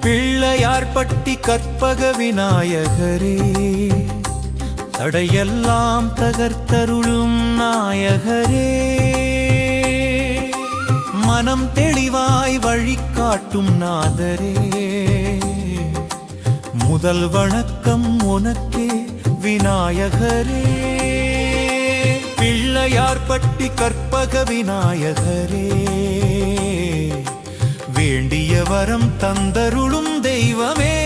பிள்ளையார்பட்டி கற்பக விநாயகரே, தடையெல்லாம் தகர்த்தருளும் நாயகரே, மனம் தெளிவாய் வழிகாட்டும் நாதரே, முதல் வணக்கம் உனக்கே விநாயகரே. பிள்ளையார்பட்டி கற்பக விநாயகரே, வேண்டிய வரம் தந்தருளும் தெய்வமே.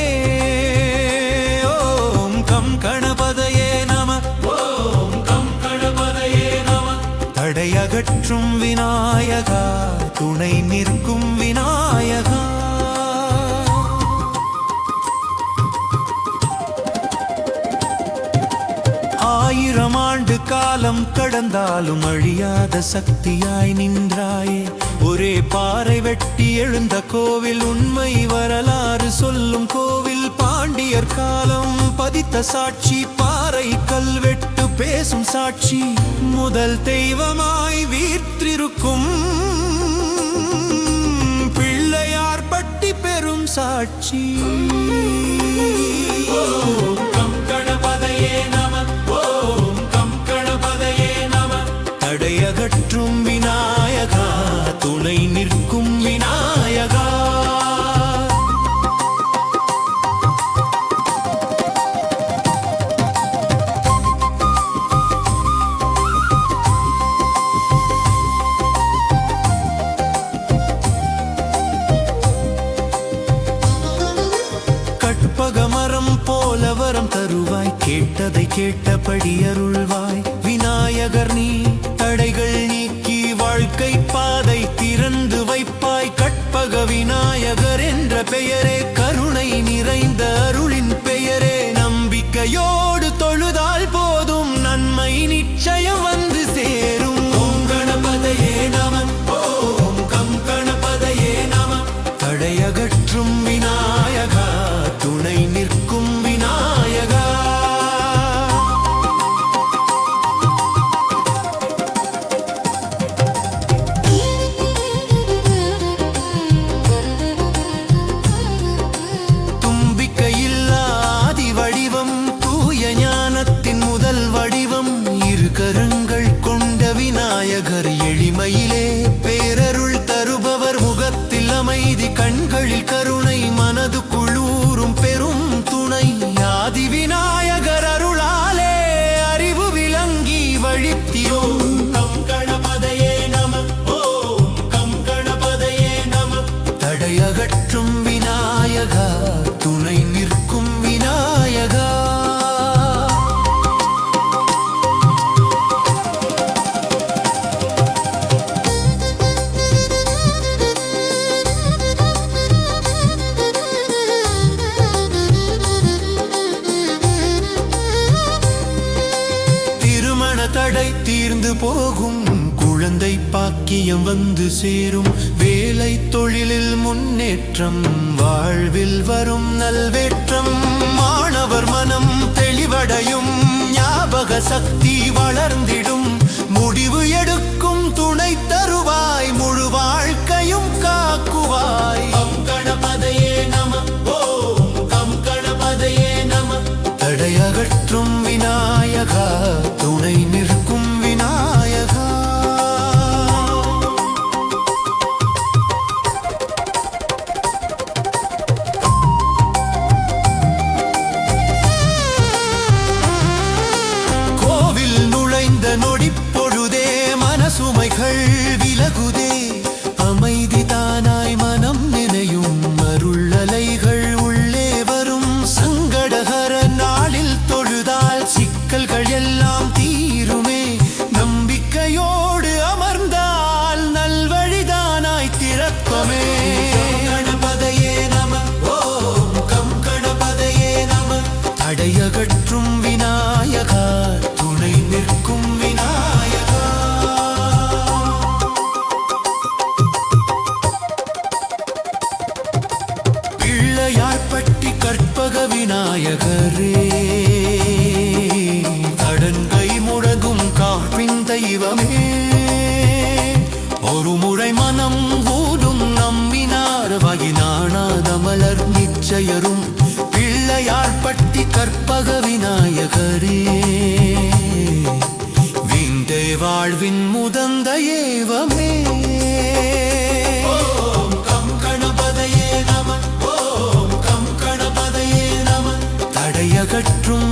ஓம் கம் கணபதையே நம, ஓம் கம் கணபதையே நம. தடையகற்றும் விநாயகா, துணை நிற்கும் விநாயகா. ஆயிரம் ஆண்டு காலம் கடந்தாலும் அழியாத சக்தியாய் நின்றாயே. ஒரே பாறை வெட்டி எழுந்த கோவில், உண்மை வரலாறு சொல்லும் கோவில். பாண்டியர் காலம் பதித்த சாட்சி, பாறை கல்வெட்டு பேசும் சாட்சி. முதல் தெய்வமாய் வீற்றிருக்கும் பிள்ளையார்பட்டி பெரும் சாட்சி. தடையகற்றும் விநாயகா, துணை நிற்கும் விநாயகா. கற்பகமரம் போல வரம் தருவாய், கேட்டதை கேட்டபடி அருள்வாய். விநாயகர் நீ தடைகள் நீக்கி வாழ்க்கை பாதை திறந்து வைப்பாய். கற்பக விநாயகர் என்ற பெயரே, கருணை நிறைந்த அருளின் பெயரே. நம்பிக்கையோடு தொழுதால் போதும், நன்மை நிச்சயம் வந்து சேரும். ஓம் கணபதையே நம, ஓம் கம் கணபதையே நம. தடையகற்றும் விநாயகா, துணை நிற்கும் விநாயகா. கரங்கள் கொண்ட விநாயகர், எளிமையிலே பேரருள் தருபவர். முகத்தில் அமைதி, கண்களில் கருணை, மனது குளூரும் பெரும் துணை. ஆதி விநாயகர் அருளாலே அறிவு விளங்கி வழித்தியோ. கம் கணபதையே நம, ஓம் கம் கணபதையே நம. தடையகற்றும் விநாயகா, துணை நிற்கும் விநாயகா. தடை தீர்ந்து போகும், குழந்தை பாக்கியம் வந்து சேரும். வேலை தொழிலில் முன்னேற்றம், வாழ்வில் வரும் நல்வேற்றம். மாணவர் மனம் தெளிவடையும், ஞாபக சக்தி வளர்ந்திடும். முடிவு எடுக்கும் துணை தருவாய், முழு வாழ்க்கையும் காக்குவாய். கம் கணபதையே நம, ஓம் கம் கணபதையே நம. தடையகற்றும் விநாயகா, துணை நிற்கும் விநாயகா. கோவில் நுழைந்த நொடிப்பொழுதே மனசுமைகள் விலகுதே. அமைதி தானாய் மனம் நினையும், அருள் அலைகள் உள்ளே வரும். சங்கடகர நாளில் தொழுதால் சிக்கல்கள் எல்லாம் தீருமே. நம்பிக்கையோடு அமர் விநாயகரே கடன்கை முழங்கும் காப்பின் தெய்வமே ஒரு முறை மனம் ஊடும் நம்பினார் வகினானாதமலர் நிச்சயரும் பிள்ளையார்பட்டி கற்பக விநாயகரே விந்தை வாழ்வின் முதந்த ஏவமே ஓம் கம் கணபதையே நம ஓம் கம் கணபதையே நம தடையகற்றும்